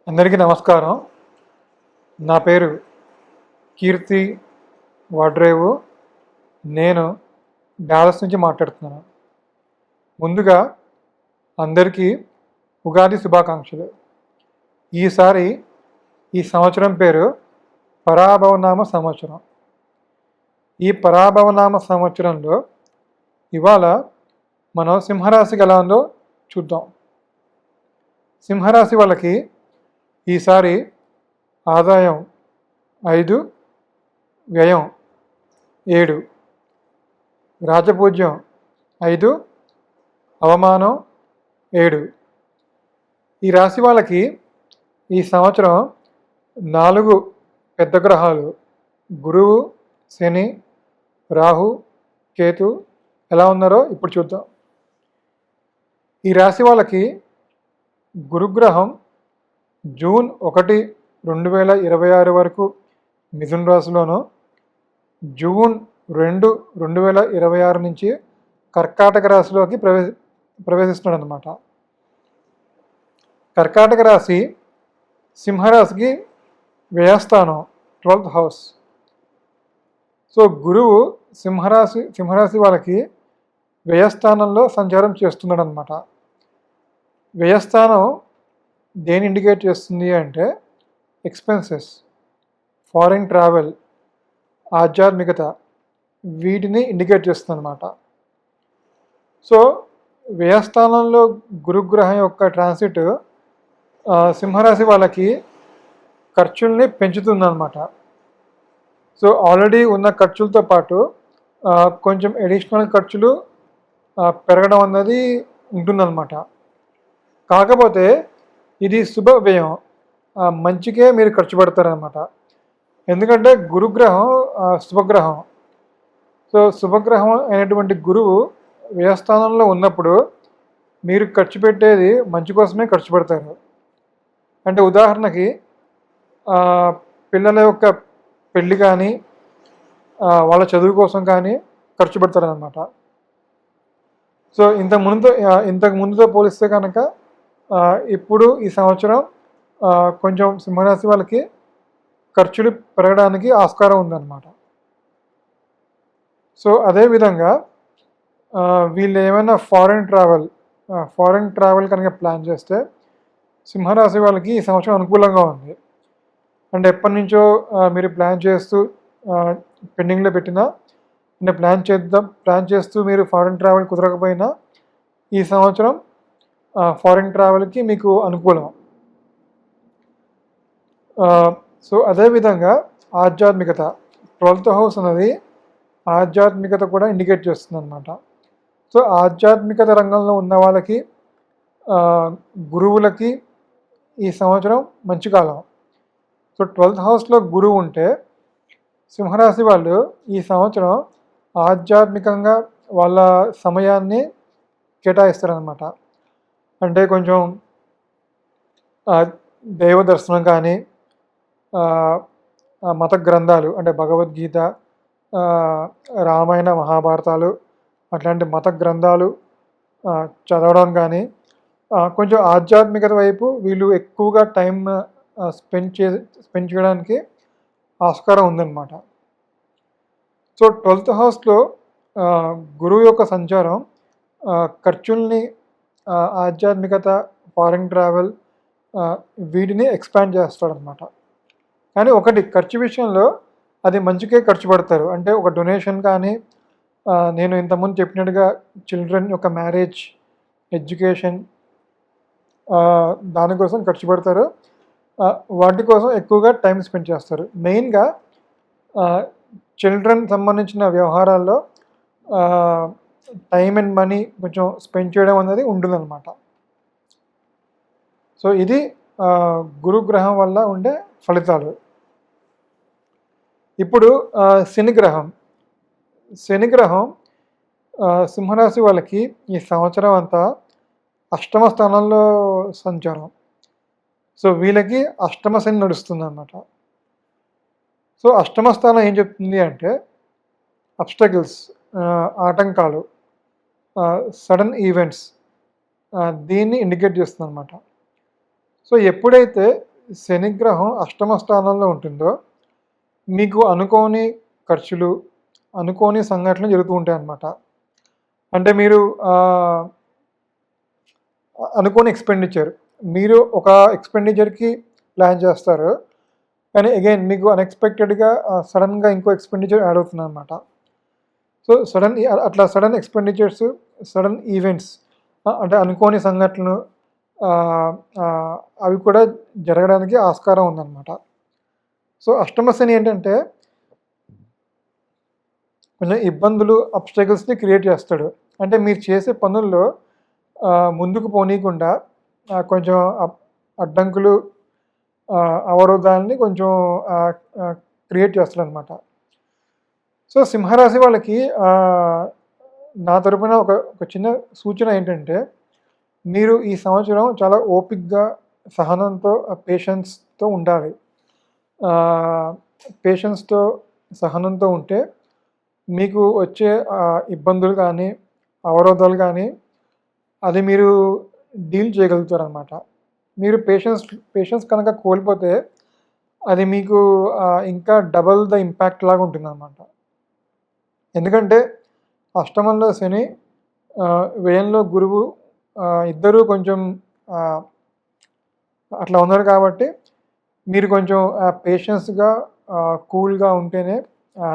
అందరికీ నమస్కారం. నా పేరు కీర్తి వాడ్రేవు. నేను డాలస్ నుంచి మాట్లాడుతున్నాను. ముందుగా అందరికీ ఉగాది శుభాకాంక్షలు. ఈ సంవత్సరం పేరు పరాభవనామ సంవత్సరం. ఈ పరాభవనామ సంవత్సరంలో ఇవాళ మనం సింహరాశికి ఎలా ఉందో చూద్దాం. సింహరాశి వాళ్ళకి ఈసారి ఆదాయం 5, వ్యయం 7, రాజపూజ్యం 5, అవమానం 7. ఈ రాశి వాళ్ళకి ఈ సంవత్సరం 4 పెద్ద గ్రహాలు గురువు, శని, రాహు, కేతు ఎలా ఉన్నారో ఇప్పుడు చూద్దాం. ఈ రాశి వాళ్ళకి గురుగ్రహం జూన్ 1, 2026 వరకు మిథున రాశిలోను, జూన్ 2, 2026 నుంచి కర్కాటక రాశిలోకి ప్రవేశిస్తున్నాడు అన్నమాట. కర్కాటక రాశి సింహరాశికి వ్యయస్థానం 12th హౌస్. సో గురువు సింహరాశి వాళ్ళకి వ్యయస్థానంలో సంచారం చేస్తున్నాడు అనమాట. వ్యయస్థానం దేని ఇండికేట్ చేస్తుంది అంటే ఎక్స్పెన్సెస్, ఫారిన్ ట్రావెల్, ఆధ్యాత్మికత, వీటిని ఇండికేట్ చేస్తుంది అనమాట. సో వ్యయస్థానంలో గురుగ్రహం యొక్క ట్రాన్సిట్ సింహరాశి వాళ్ళకి ఖర్చుల్ని పెంచుతుందన్నమాట. సో ఆల్రెడీ ఉన్న ఖర్చులతో పాటు కొంచెం అడిషనల్ ఖర్చులు పెరగడం అన్నది ఉంటుందన్నమాట. కాకపోతే ఇది శుభ వ్యయం, మంచికే మీరు ఖర్చు పెడతారనమాట. ఎందుకంటే గురుగ్రహం శుభగ్రహం. సో శుభగ్రహం అయినటువంటి గురువు వ్యయస్థానంలో ఉన్నప్పుడు మీరు ఖర్చు పెట్టేది మంచి కోసమే ఖర్చు పెడతారు. అంటే ఉదాహరణకి పిల్లల యొక్క పెళ్ళి కానీ వాళ్ళ చదువు కోసం కానీ ఖర్చు పెడతారనమాట. సో ఇంతకు ముందుతో పోలిస్తే కనుక ఇప్పుడు ఈ సంవత్సరం కొంచెం సింహరాశి వాళ్ళకి ఖర్చులు పెరగడానికి ఆస్కారం ఉందన్నమాట. సో అదేవిధంగా వీళ్ళు ఏమైనా ఫారెన్ ట్రావెల్ కనుక ప్లాన్ చేస్తే చేస్తే వాళ్ళకి ఈ సంవత్సరం అనుకూలంగా ఉంది. అంటే ఎప్పటి నుంచో మీరు ప్లాన్ చేస్తూ పెండింగ్లో పెట్టినా, అంటే ప్లాన్ చేస్తూ మీరు ఫారెన్ ట్రావెల్ కుదరకపోయినా ఈ సంవత్సరం ఫారిన్ ట్రావెల్కి మీకు అనుకూలం. సో అదేవిధంగా ఆధ్యాత్మికత 12th హౌస్ అనేది ఆధ్యాత్మికత కూడా ఇండికేట్ చేస్తుంది అనమాట. సో ఆధ్యాత్మికత రంగంలో ఉన్న వాళ్ళకి గురువులకి ఈ సంవత్సరం మంచి కాలం. సో 12th హౌస్లో గురువు ఉంటే సింహరాశి వాళ్ళు ఈ సంవత్సరం ఆధ్యాత్మికంగా వాళ్ళ సమయాన్ని కేటాయిస్తారనమాట. అంటే కొంచెం దైవ దర్శనం కానీ, మత గ్రంథాలు అంటే భగవద్గీత, రామాయణ, మహాభారతాలు అట్లాంటి మత గ్రంథాలు చదవడం కానీ, కొంచెం ఆధ్యాత్మికత వైపు వీళ్ళు ఎక్కువగా టైం స్పెండ్ చేయడానికి ఆస్కారం ఉందన్నమాట. సో 12th హౌస్లో గురువు యొక్క సంచారం ఖర్చుల్ని, ఆధ్యాత్మికత, ఫారిన్ ట్రావెల్ వీటిని ఎక్స్పాండ్ చేస్తాడనమాట. కానీ ఒకటి ఖర్చు విషయంలో అది మంచికే ఖర్చు పెడతారు. అంటే ఒక డొనేషన్ కానీ, నేను ఇంతకుముందు చెప్పినట్టుగా చిల్డ్రన్ యొక్క మ్యారేజ్, ఎడ్యుకేషన్, దానికోసం ఖర్చు పెడతారు. వాటి కోసం ఎక్కువగా టైం స్పెండ్ చేస్తారు. మెయిన్గా చిల్డ్రన్ సంబంధించిన వ్యవహారాల్లో టైం అండ్ మనీ కొంచెం స్పెండ్ చేయడం అనేది ఉంటుందన్నమాట. సో ఇది గురుగ్రహం వల్ల ఉండే ఫలితాలు. ఇప్పుడు శనిగ్రహం సింహరాశి వాళ్ళకి ఈ సంవత్సరం అంతా అష్టమ స్థానంలో సంచారం. సో వీళ్ళకి అష్టమ శని నడుస్తుంది అన్నమాట. సో అష్టమ స్థానం ఏం చెప్తుంది అంటే అబ్స్టకిల్స్, ఆటంకాలు, సడన్ ఈవెంట్స్, దీన్ని ఇండికేట్ చేస్తుంది అనమాట. సో ఎప్పుడైతే శనిగ్రహం అష్టమ స్థానంలో ఉంటుందో మీకు అనుకోని ఖర్చులు, అనుకోని సంఘటనలు జరుగుతూ ఉంటాయన్నమాట. అంటే మీరు అనుకోని ఎక్స్‌పెండిచర్. మీరు ఒక ఎక్స్‌పెండిచర్‌కి ప్లాన్ చేస్తారు. కానీ అగైన్ మీకు అన్‌ఎక్స్‌పెక్టెడ్‌గా సడెన్‌గా ఇంకో ఎక్స్‌పెండిచర్ యాడ్ అవుతుందన్నమాట. సో, అట్లా సడెన్ ఎక్స్‌పెండిచర్స్, సడెన్ ఈవెంట్స్ అంటే అనుకోని సంఘటనలు అవి కూడా జరగడానికి ఆస్కారం ఉందన్నమాట. సో, అష్టమ శని ఏంటంటే కొంచెం ఇబ్బందులు, అబ్‌స్టాకిల్స్‌ని క్రియేట్ చేస్తాడు. అంటే మీరు చేసే పనుల్లో ముందుకు పోనీయకుండా కొంచెం అడ్డంకులు, అవరోధాలని కొంచెం క్రియేట్ చేస్తాడనమాట. సో, సింహరాశి వాళ్ళకి నా తరపున ఒక చిన్న సూచన ఏంటంటే, మీరు ఈ సంవత్సరం చాలా ఓపికగా, సహనంతో, పేషెన్స్‌తో ఉండాలి. పేషెన్స్‌తో, సహనంతో ఉంటే మీకు వచ్చే ఇబ్బందులు కానీ, అవరోధాలు కానీ అది మీరు డీల్ చేయగలుగుతారనమాట. మీరు పేషెన్స్ కనుక కోల్పోతే అది మీకు ఇంకా డబల్ ద ఇంపాక్ట్ లాగా ఉంటుందన్నమాట. ఎందుకంటే అష్టమంలో శని, వ్యయంలో గురువు ఇద్దరూ కొంచెం అట్లా ఉన్నారు కాబట్టి మీరు కొంచెం పేషెన్స్‌గా, కూల్‌గా ఉంటేనే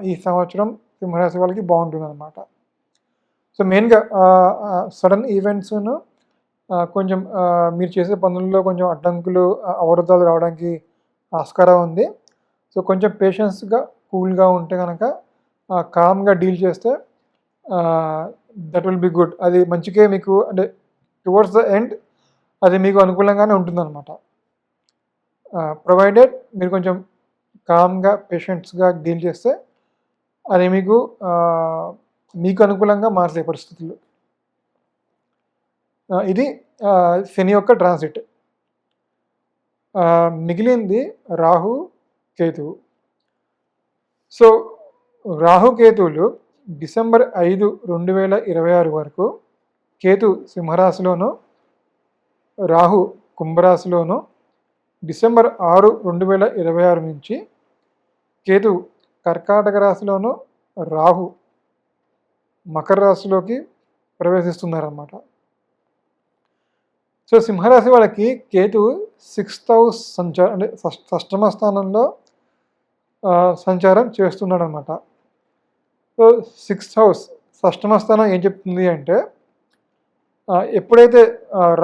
ఈ సంవత్సరం సింహరాశి వాళ్ళకి బాగుంటుందన్నమాట. సో, మెయిన్‌గా సడన్ ఈవెంట్స్‌ను కొంచెం మీరు చేసే పనుల్లో కొంచెం అడ్డంకులు, అవరోధాలు రావడానికి ఆస్కారం ఉంది. సో, కొంచెం పేషెన్స్‌గా, కూల్‌గా ఉంటే గనక కామ్‌గా డీల్ చేస్తే దట్ విల్ బి గుడ్. అది మంచికే మీకు అంటే టువర్డ్స్ ద ఎండ్ అది మీకు అనుకూలంగానే ఉంటుందన్నమాట. ప్రొవైడెడ్ మీరు కొంచెం కామ్‌గా, పేషెన్స్‌గా డీల్ చేస్తే అది మీకు అనుకూలంగా మారుతాయి పరిస్థితులు. ఇది శని యొక్క ట్రాన్సిట్. మిగిలింది రాహు, కేతువు. సో, రాహు, కేతువులు డిసెంబర్ 5, 2026 వరకు కేతు సింహరాశిలోను, రాహు కుంభరాశిలోను, డిసెంబర్ 6, 2026 నుంచి కేతు కర్కాటక రాశిలోను, రాహు మకర రాశిలోకి ప్రవేశిస్తున్నారన్నమాట. సో, సింహరాశి వాళ్ళకి కేతు 6th హౌస్ అంటే షష్టమ స్థానంలో సంచారం చేస్తున్నాడనమాట. సో, 6th హౌస్ షష్టమ స్థానం ఏం చెప్తుంది అంటే ఎప్పుడైతే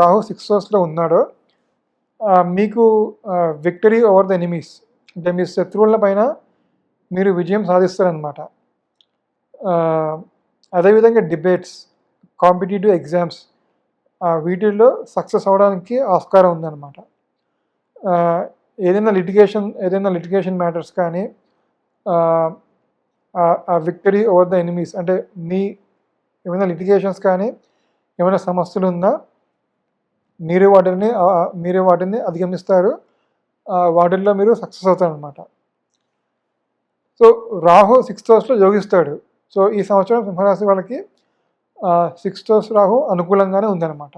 రాహు 6th హౌస్‌లో ఉన్నాడో మీకు విక్టరీ ఓవర్ ద ఎనిమీస్ అంటే మీ శత్రువుల పైన మీరు విజయం సాధిస్తారనమాట. అదేవిధంగా డిబేట్స్, కాంపిటీటివ్ ఎగ్జామ్స్ వీటిల్లో సక్సెస్ అవ్వడానికి ఆస్కారం ఉందన్నమాట. ఏదైనా లిటిగేషన్ మ్యాటర్స్ కానీ విక్టరీ ఓవర్ ద ఎనిమీస్ అంటే ఏమైనా లిటిగేషన్స్ కానీ ఏమైనా సమస్యలు ఉన్నా మీరు వాటిని అధిగమిస్తారు. వాటిల్లో మీరు సక్సెస్ అవుతారనమాట. సో, రాహు 6th హౌస్‌లో యోగిస్తాడు. సో, ఈ సంవత్సరం సింహరాశి వాళ్ళకి 6th హౌస్ రాహు అనుకూలంగానే ఉందన్నమాట.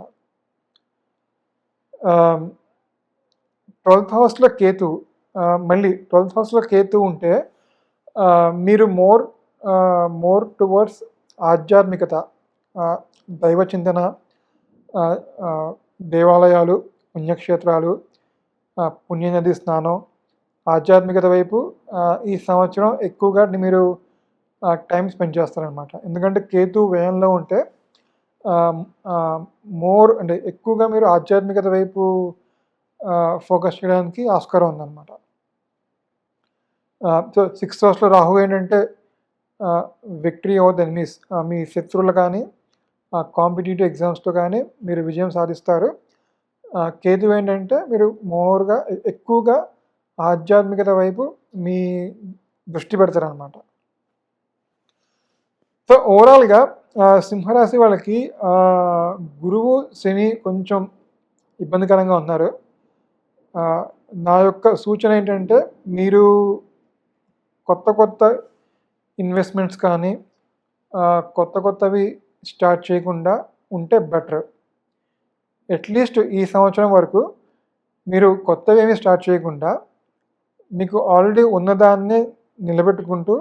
12th హౌస్‌లో కేతు, మళ్ళీ 12th హౌస్‌లో కేతు ఉంటే మీరు మోర్ టువర్డ్స్ ఆధ్యాత్మికత, దైవ చింతన, దేవాలయాలు, పుణ్యక్షేత్రాలు, పుణ్యనది స్నానం, ఆధ్యాత్మికత వైపు ఈ సంవత్సరం ఎక్కువగా మీరు టైం స్పెండ్ చేస్తారనమాట. ఎందుకంటే కేతు వ్యయంలో ఉంటే అంటే ఎక్కువగా మీరు ఆధ్యాత్మికత వైపు ఫోకస్ చేయడానికి ఆస్కారం ఉందన్నమాట. సో, 6th హౌస్‌లో రాహు ఏంటంటే విక్టరీ ఓవర్ ద ఎనిమీస్, మీ శత్రువులు కానీ కాంపిటీటివ్ ఎగ్జామ్స్‌లో కానీ మీరు విజయం సాధిస్తారు. కేతు ఏంటంటే మీరు ఎక్కువగా ఆధ్యాత్మికత వైపు మీ దృష్టి పెడతారనమాట. సో, ఓవరాల్‌గా సింహరాశి వాళ్ళకి గురువు, శని కొంచెం ఇబ్బందికరంగా ఉన్నారు. నా యొక్క సూచన ఏంటంటే మీరు కొత్త ఇన్వెస్ట్మెంట్స్ కానీ కొత్తవి స్టార్ట్ చేయకుండా ఉంటే బెటర్. అట్లీస్ట్ ఈ సంవత్సరం వరకు మీరు కొత్తవేమీ స్టార్ట్ చేయకుండా మీకు ఆల్రెడీ ఉన్నదాన్నే నిలబెట్టుకుంటూ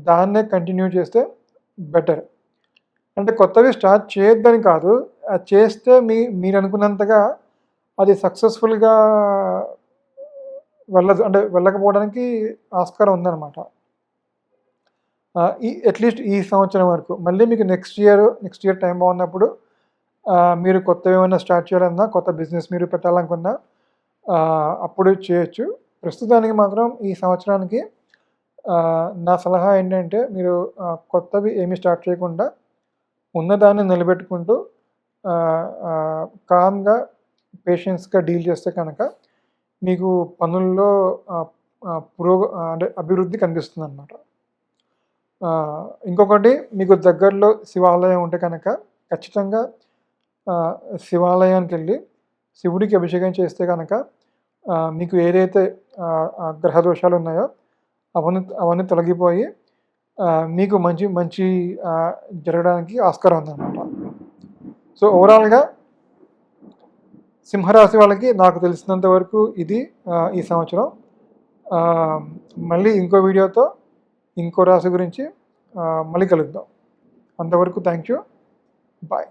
దాన్నే కంటిన్యూ చేస్తే బెటర్. అంటే కొత్తవి స్టార్ట్ చేయొద్దని కాదు. అది చేస్తే మీరనుకున్నంతగా అది సక్సెస్‌ఫుల్‌గా వెళ్ళదు. అంటే వెళ్ళకపోవడానికి ఆస్కారం ఉందనమాట. అట్‌లీస్ట్ ఈ సంవత్సరం వరకు. మళ్ళీ మీకు నెక్స్ట్ ఇయర్ టైం బాగున్నప్పుడు మీరు కొత్తవేమైనా స్టార్ట్ చేయాలన్నా, కొత్త బిజినెస్ మీరు పెట్టాలనుకున్నా అప్పుడు చేయొచ్చు. ప్రస్తుతానికి మాత్రం ఈ సంవత్సరానికి నా సలహా ఏంటంటే మీరు కొత్తవి ఏమి స్టార్ట్ చేయకుండా ఉన్నదాన్ని నిలబెట్టుకుంటూ కామ్‌గా, పేషెన్స్‌గా డీల్ చేస్తే కనుక మీకు పనుల్లో అంటే అభివృద్ధి కనిపిస్తుందనమాట. ఇంకొకటి మీకు దగ్గరలో శివాలయం ఉంటే కనుక ఖచ్చితంగా శివాలయానికెళ్ళి శివుడికి అభిషేకం చేస్తే కనుక మీకు ఏదైతే గ్రహ దోషాలున్నాయో అవన్నీ తొలగిపోయి మీకు మంచి జరగడానికి ఆస్కారం ఉందనమాట. సో ఓవరాల్‌గా సింహరాశి వాళ్ళకి నాకు తెలిసినంత వరకు ఇది ఈ సంవత్సరం. మళ్ళీ ఇంకో వీడియోతో ఇంకో రాశి గురించి మళ్ళీ కలుద్దాం. అంతవరకు థ్యాంక్ యూ. బాయ్.